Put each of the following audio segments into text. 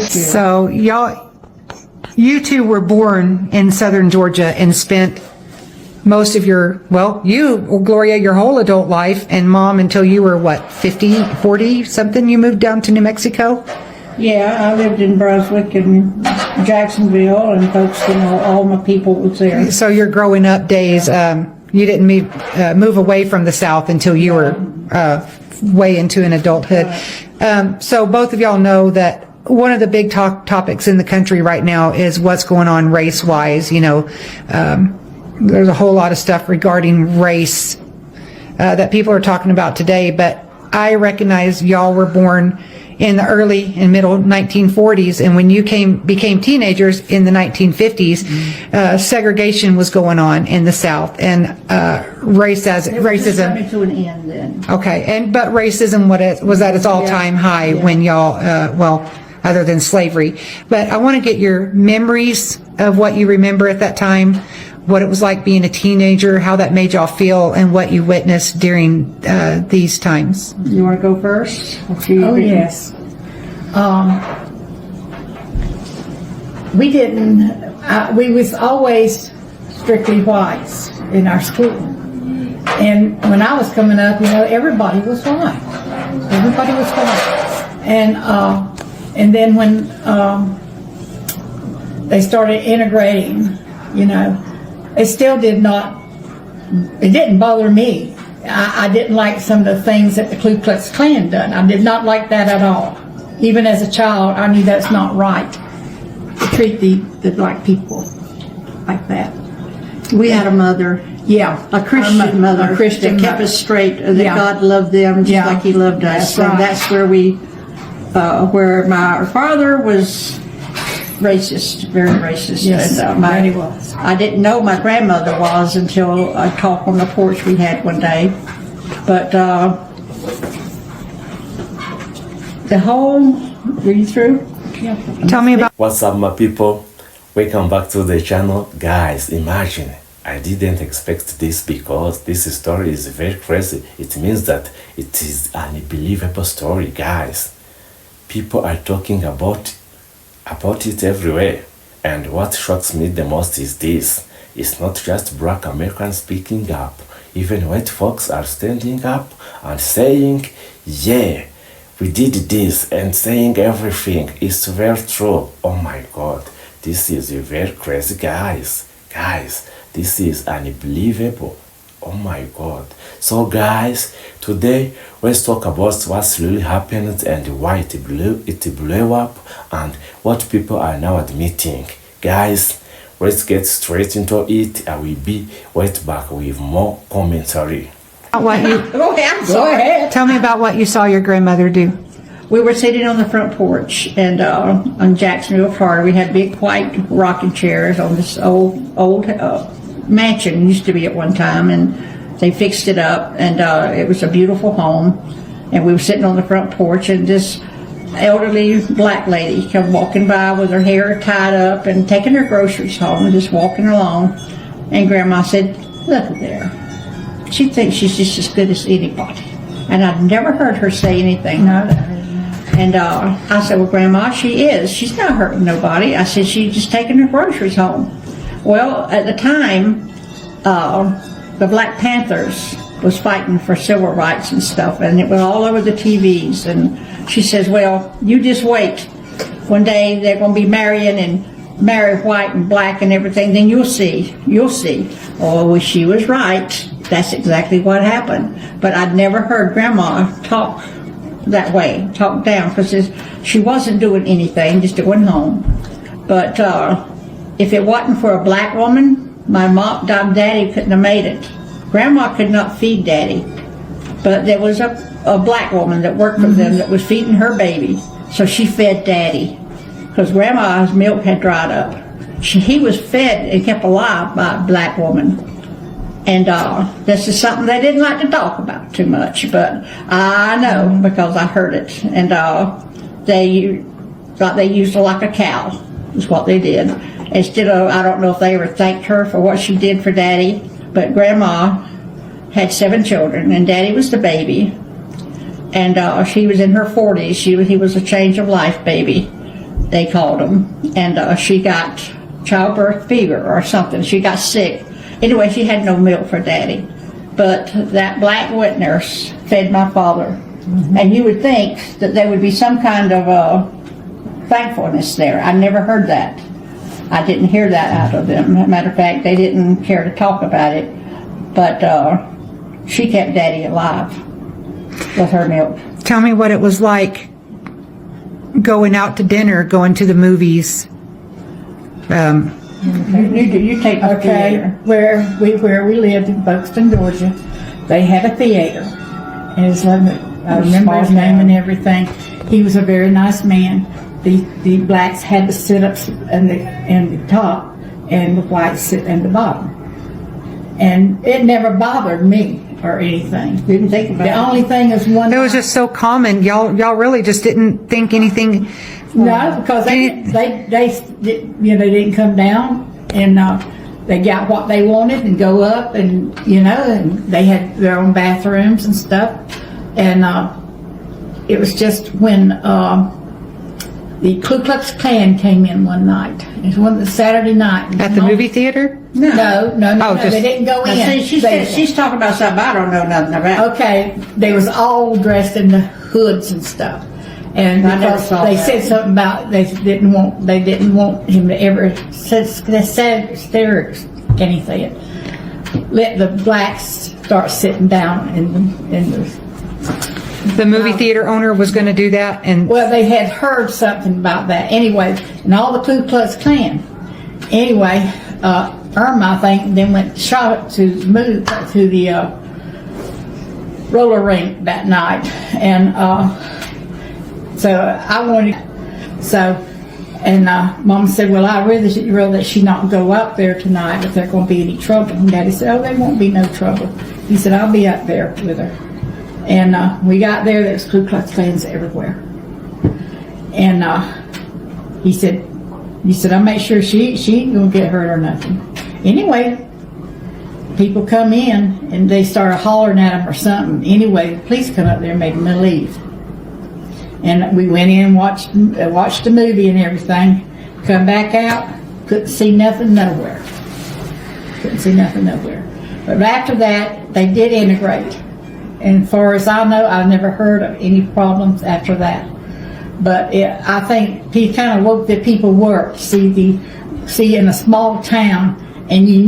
So you two were born in southern Georgia and spent most of your, Gloria, your whole adult life, and Mom until you were what, 50, 40 something, you moved down to New Mexico? Yeah, I lived in Brunswick and Jacksonville, and folks, all my people was there. So your growing up days, you didn't move away from the South until you were way into an adulthood. So both of y'all know that one of the big topics in the country right now is what's going on race-wise. There's a whole lot of stuff regarding race that people are talking about today, but I recognize y'all were born in the early and middle 1940s, and when you became teenagers in the 1950s, segregation was going on in the South, and racism coming to an end then. Okay, but racism was at its all-time high when y'all, other than slavery. But I want to get your memories of what you remember at that time, what it was like being a teenager, how that made y'all feel, and what you witnessed during these times. You want to go first? Oh, yes. We was always strictly whites in our school. And when I was coming up, everybody was white. Everybody was white. And then when they started integrating, it didn't bother me. I didn't like some of the things that the Ku Klux Klan done. I did not like that at all. Even as a child, I knew that's not right to treat the black people like that. We had a mother, a Christian mother, that kept us straight, that God loved them just like He loved us. That's right. And that's where my father was racist, very racist. Yes, and, he was. I didn't know my grandmother was until a talk on the porch we had one day. But were you through? Yeah. Tell me about... What's up, my people? Welcome back to the channel. Guys, imagine, I didn't expect this because this story is very crazy. It means that it is an unbelievable story, guys. People are talking about it everywhere. And what shocks me the most is this. It's not just black Americans speaking up. Even white folks are standing up and saying, yeah, we did this, and saying everything. It's very true. Oh my God. This is very crazy, guys. Guys, this is unbelievable. Oh my God. So guys, today let's talk about what's really happened and why it blew up and what people are now admitting. Guys, let's get straight into it. I will be right back with more commentary. Go ahead. Tell me about what you saw your grandmother do. We were sitting on the front porch and on Jacksonville, Florida. We had big white rocking chairs on this old mansion. It used to be at one time, and they fixed it up, and it was a beautiful home. And we were sitting on the front porch, and this elderly black lady come walking by with her hair tied up and taking her groceries home and just walking along. And Grandma said, "Look there. She thinks she's just as good as anybody." And I'd never heard her say anything. No. And I said, "Well, Grandma, she is. She's not hurting nobody." I said, "She's just taking her groceries home." Well, at the time, the Black Panthers was fighting for civil rights and stuff, and it was all over the TVs. And she says, "Well, you just wait. One day they're going to be marrying and marry white and black and everything, then you'll see. You'll see." Oh, well, she was right. That's exactly what happened. But I'd never heard Grandma talk that way, talk down, because she wasn't doing anything, just going home. But if it wasn't for a black woman, my Daddy couldn't have made it. Grandma could not feed Daddy, but there was a black woman that worked for them that was feeding her baby, so she fed Daddy, because Grandma's milk had dried up. He was fed and kept alive by a black woman. And this is something they didn't like to talk about too much, but I know because I heard it. And they thought they used her like a cow, is what they did. Instead of, I don't know if they ever thanked her for what she did for Daddy, but Grandma had 7 children, and Daddy was the baby. And she was in her 40s. He was a change of life baby. they called them, and she got childbirth fever or something. She got sick. Anyway, she had no milk for Daddy. But that black wet nurse fed my father. And you would think that there would be some kind of thankfulness there. I never heard that. I didn't hear that out of them. As a matter of fact, they didn't care to talk about it. But she kept Daddy alive with her milk. Tell me what it was like going out to dinner, going to the movies. You take the theater. Where we lived in Buxton, Georgia, they had a theater. And I remember his name and everything. He was a very nice man. The blacks had to sit up in the top, and the whites sit in the bottom. And it never bothered me or anything. Didn't think about The it. only thing is one. It was just so common. Y'all really just didn't think anything. No, because they didn't come down, and they got what they wanted and go up, and and they had their own bathrooms and stuff, and it was just when the Ku Klux Klan came in one night. It was one Saturday night At the movie theater? No, Oh, just- they didn't go in. See, she's talking about something I don't know nothing about. Okay, they was all dressed in the hoods and stuff, and I never because saw they that. said something about they didn't want him to ever Kenny said, let the blacks start sitting down in the. The movie theater owner was going to do that, and Well, they had heard something about that anyway, and all the Ku Klux Klan. Anyway, Irma, I think, then went shot to the roller rink that night, and so I wanted, and Mom said, well, I'd rather she not go up there tonight if there's going to be any trouble. And Daddy said, oh, there won't be no trouble. He said, I'll be up there with her. And we got there, there was Ku Klux Klans everywhere. And he said, I'll make sure she ain't gonna get hurt or nothing. Anyway, people come in and they started hollering at them or something. Anyway, the police come up there and made them leave. And we went in, watched the movie and everything. Come back out, couldn't see nothing nowhere. But after that, they did integrate. And as far as I know, I never heard of any problems after that. But I think he kind of woke the people work. See, in a small town, and you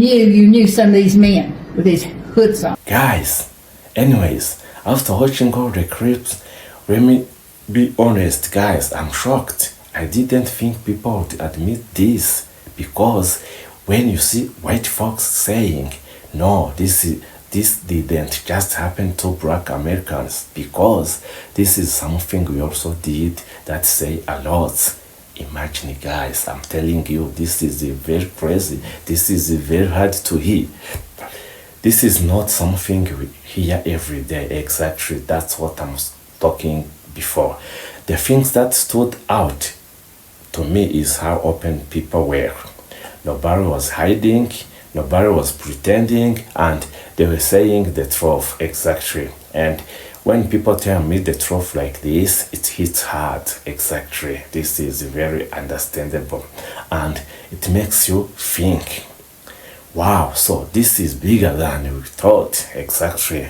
knew some of these men with these hoods on. Guys, anyways, after watching all the clips, let me be honest, guys, I'm shocked. I didn't think people would admit this, because when you see white folks saying, no, this didn't just happen to black Americans, because this is something we also did that say a lot. Imagine, guys, I'm telling you, this is very crazy. This is very hard to hear. This is not something we hear every day. Exactly, that's what I'm talking before. The things that stood out to me is how open people were. Nobody was hiding, nobody was pretending, and they were saying the truth exactly. And when people tell me the truth like this, it hits hard. Exactly. This is very understandable, and it makes you think, wow, so this is bigger than we thought. Exactly.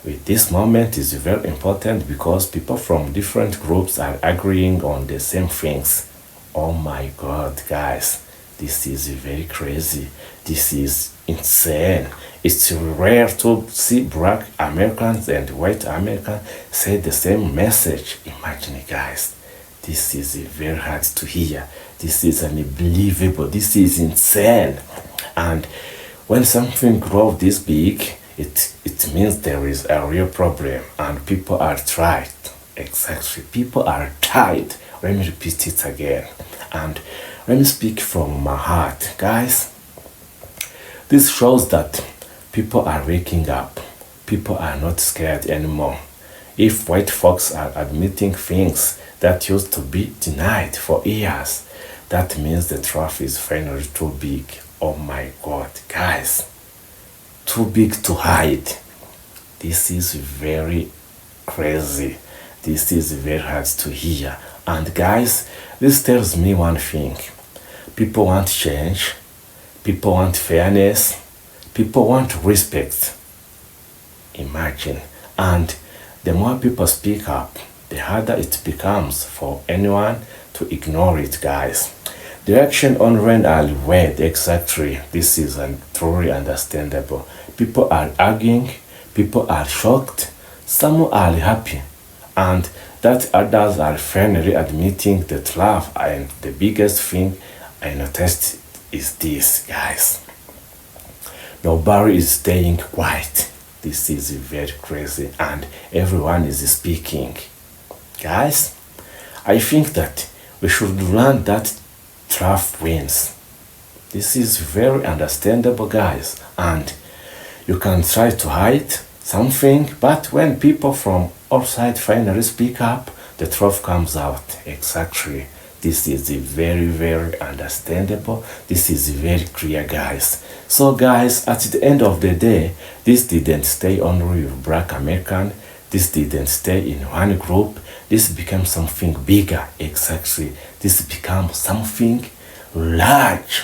With this moment is very important, because people from different groups are agreeing on the same things. Oh my God, guys, this is very crazy. This is insane. It's rare to see black Americans and white Americans say the same message. Imagine, guys, this is very hard to hear. This is unbelievable. This is insane. And when something grows this big, it means there is a real problem, and people are tired. Exactly. People are tired. Let me repeat it again. And let me speak from my heart. Guys, this shows that people are waking up. People are not scared anymore. If white folks are admitting things that used to be denied for years, that means the truth is finally too big. Oh my God, guys, too big to hide. This is very crazy. This is very hard to hear. And guys, this tells me one thing. People want change, people want fairness, people want respect. Imagine. And the more people speak up, the harder it becomes for anyone to ignore it, guys. The action on Ren are weird, exactly. This is truly understandable. People are arguing, people are shocked, some are happy, and that others are finally admitting the love. And the biggest thing I noticed is this, guys. Nobody is staying quiet. This is very crazy, and everyone is speaking. Guys, I think that we should learn that truth wins. This is very understandable, guys, and you can try to hide something, but when people from outside finally speak up, the truth comes out. Exactly. This is very, very understandable. This is very clear, guys. So guys, at the end of the day, this didn't stay only with Black American. This didn't stay in one group. This became something bigger. Exactly. This became something large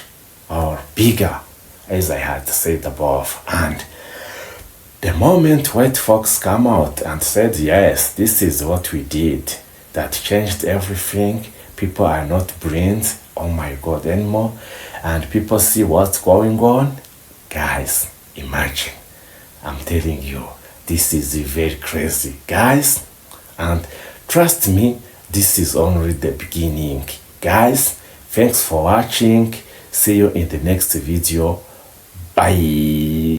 or bigger, as I had said above. And the moment white folks come out and said, yes, this is what we did, that changed everything. People are not brains, oh my God, anymore. And people see what's going on. Guys, imagine. I'm telling you, this is very crazy, guys. And trust me, this is only the beginning. Guys, thanks for watching. See you in the next video. Bye.